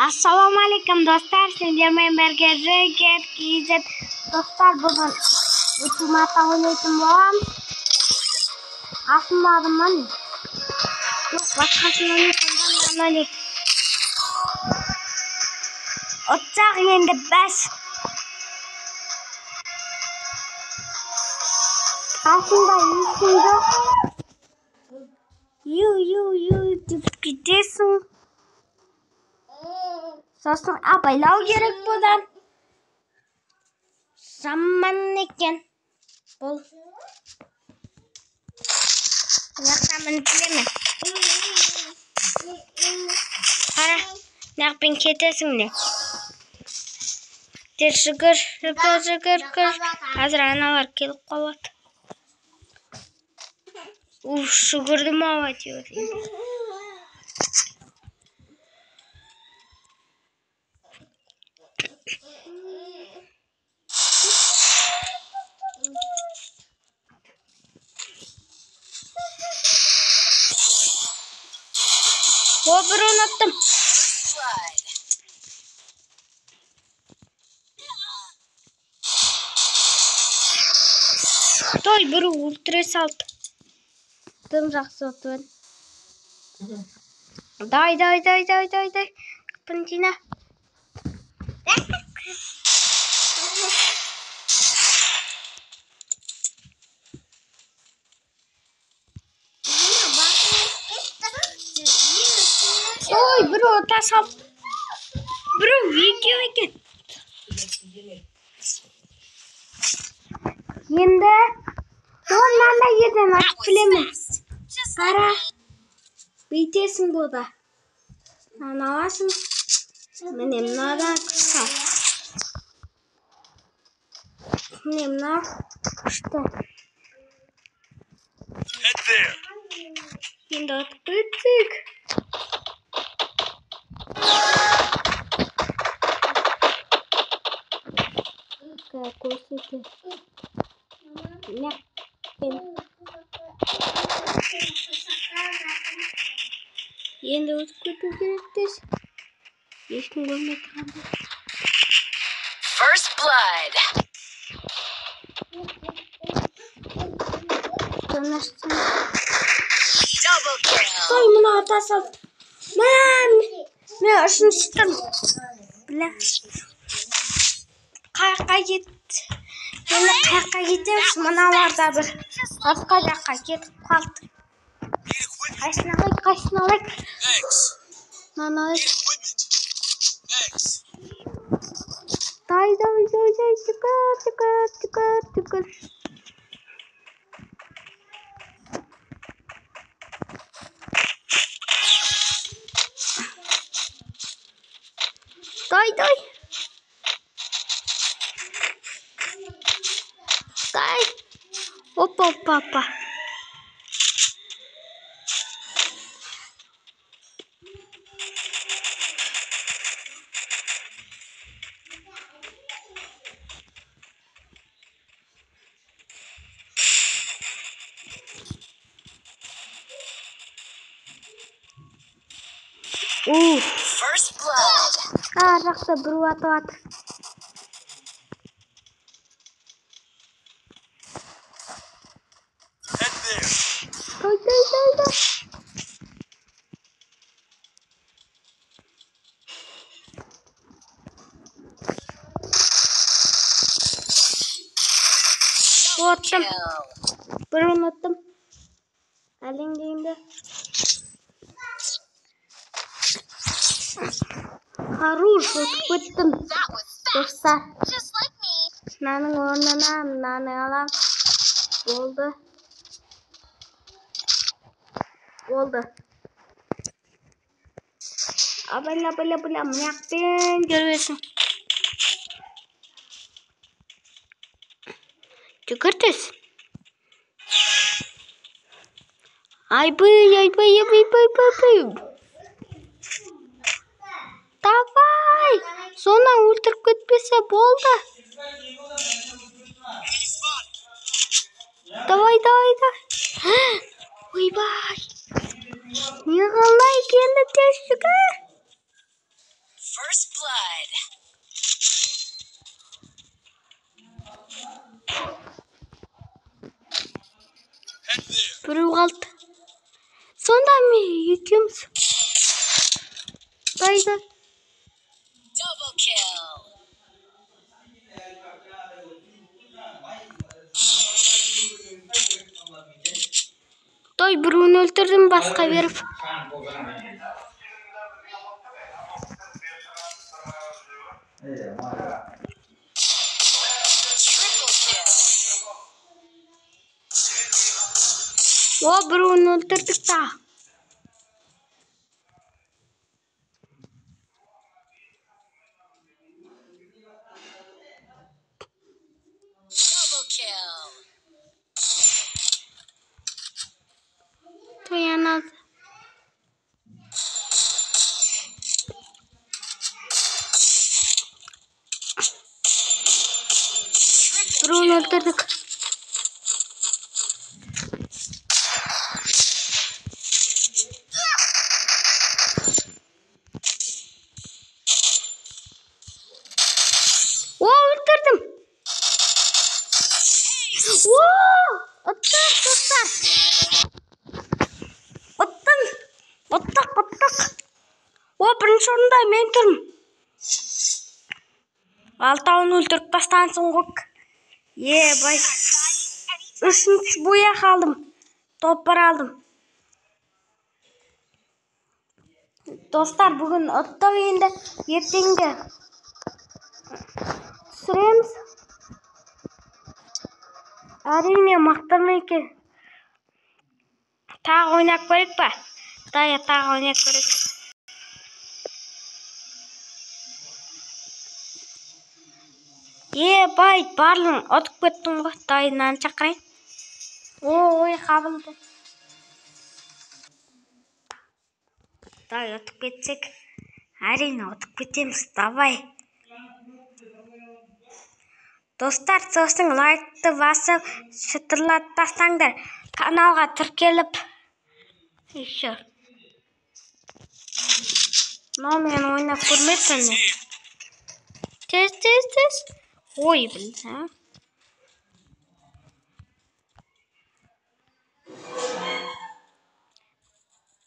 Assalomualaikum do'stlar, sizlarga birga Rocket KZ do'stlar bugun ultimata o'ynayotgan bo'lamiz. Aslida mana yo'q boshqasini o'ynayotganman. O'tsak endi bas. Aslında yiyişinde yu deb gidiyorsun. So'ng abaylav kerak bundan. Zaman ekan. Bol. Yo'qman bilaman. Qara, naqbin ketasinglar. Shugir. Hozir analar kelib qolyapti. Shugirni ma'vat bir unuttum. Toy bir ultra salt. Tım жақсы отын. Дай. Пантина. Ой, bro, tasap. Bro, video ekan. Endi onlarla yedim, bilaman. Qara. Bitesin burada. Ana alasın. Benim nereden kısa. Benim ne? İşte. Şimdi attık. Косите. Не. Енді өтіп кету керекпіз. Ешкім көрмей тұрады. First blood. Double kill. Ой, мына атасал. Мен ұшыныстым. Біле. Қайыққа кет. Енді қайыққа кетеміз. Мыналарда бір басқа жаққа кетіп қалды. Қайсыны алайық. Мынаны алайық. Дай. Түкір. Дай. Опа. First blood. Жақсы бір атып. Дай. Оттым. Bir unuttum. Elindeyimde. Haruş oturdum. Dostlar. Nanın ornana alam. Oldu. Abla yaptın görüyorsun. Çıkartız. Ay. Davay. Sonra ultra kötüse boldu. Davay. Oy bay. Niye kalay kendi teşvika? First blood. Біреу қалды. Сонда мен екеуміз. Дайды. Double kill. Той біреуін өлтірдім басқа беріп. Triple kill. О, біреуін өлтірдік та. Double kill. Той анады. Біреуін өлтірдік. О, өлтірдім. О, ұттық, достар. Ұттық. О, бірінші орында мен тұрмын. Алтауын өлтіріп тастансың көк. Бай. Үшінші боя қалдым. Топпар алдым. Достар, бүгін ұттық енді ертеңге түсіреміз. Әрине мақтырмай екен. Тағы ойнап көрек па? Тағы ойнап көрек. Бай, барлың ұтып кеттің ғой. Дайынан шақырайын. Ой, қабылды. Дай ұтып кетсек. Әрине ұтып кетеміз. Давай. Достар, сосын лайкты басып, шытырлат тастаңдар. Каналға тіркеліп. Еще. Но мен ойнап көрмеппін. Тез. Ой, білді.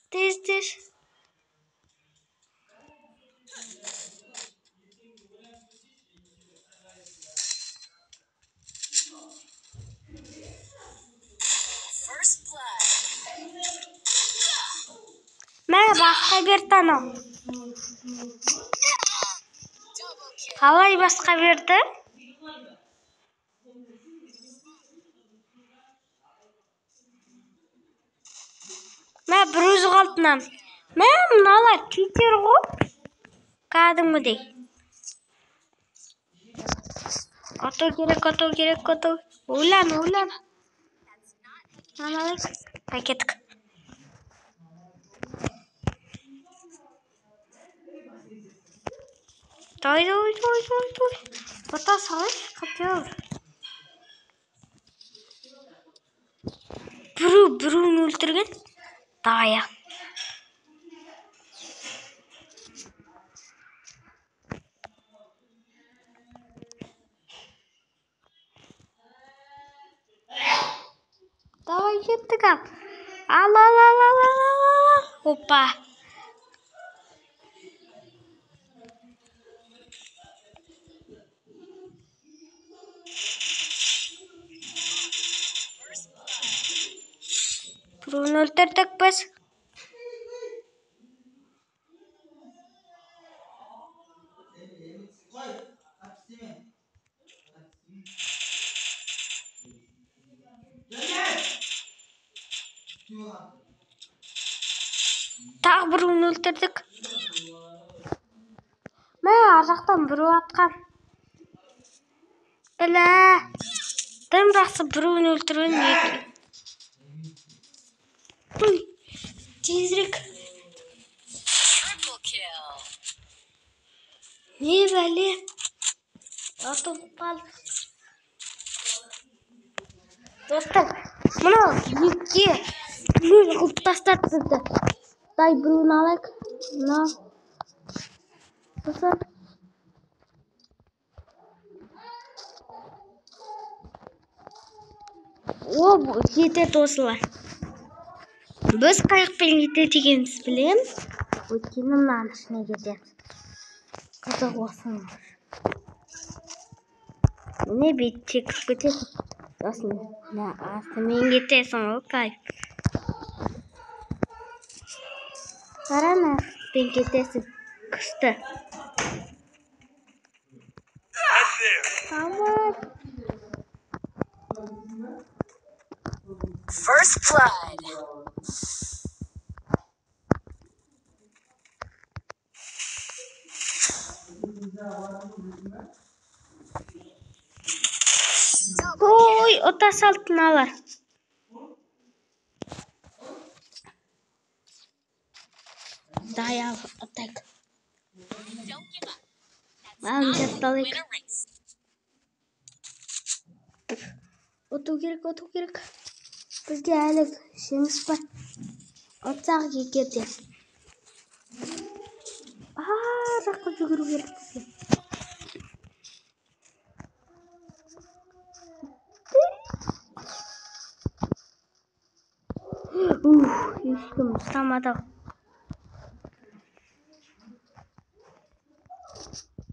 Тез. First blood. Мен басқа берді анау. Double kill. Қалай басқа берді? Мен бір өзі қалтынан. Мен мыналар кетер ғой. Кәдімгідей. Ату керек. Ойлан. Мыналар. Кеттік. Той. Бата салай, қатер. Біреуін өлтірген. Дая. Давай кеттік ал. Ал. Опа. Біреуін өлтірдік біз. Тағы біреуін өлтірдік. Мә, аржақтан біреу атқан. Білә. Тым жақсы біреуін өлтірген екен. Тезірек. Triple kill. Не бәле? Атып қалды. Достар, мынау екке біреуін қылып тастады бізді. Дай біреуін алайық. Мынау. Достар. О, жетеді осылар. Біз қайықпен кетеді екенбіз, білеміз. Өйткені мынаның ішіне кетеміз. Қызық осыңыз. Міне бет чекіп кетеді. Сосын астымен кетесің ғой, кайф. Қарана, астымен кетесің. Күшті. Tamam. First blood. Oy, o taş altına alır. Dayağı atak. Don't give up. Ben çatalık. Win a race. Otu gerek. Biz geldik. Şeyimiz var. Atsak gitti. Rakı yürü gerek bize. Üstüm samadı.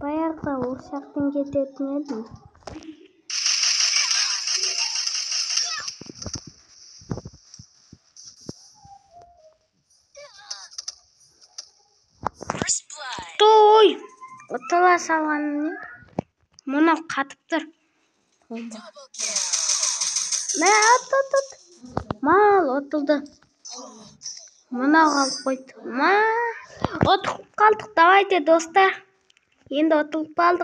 Bayağı da uçaktan getirdim. First blood. Toy. Otala salanını. Buna katıptır. Double kill. Ne at. Mal otuldu. Buna kalıp koyduk. Oturup kaldık. Давайте dostlar. Енді отылып қалдық.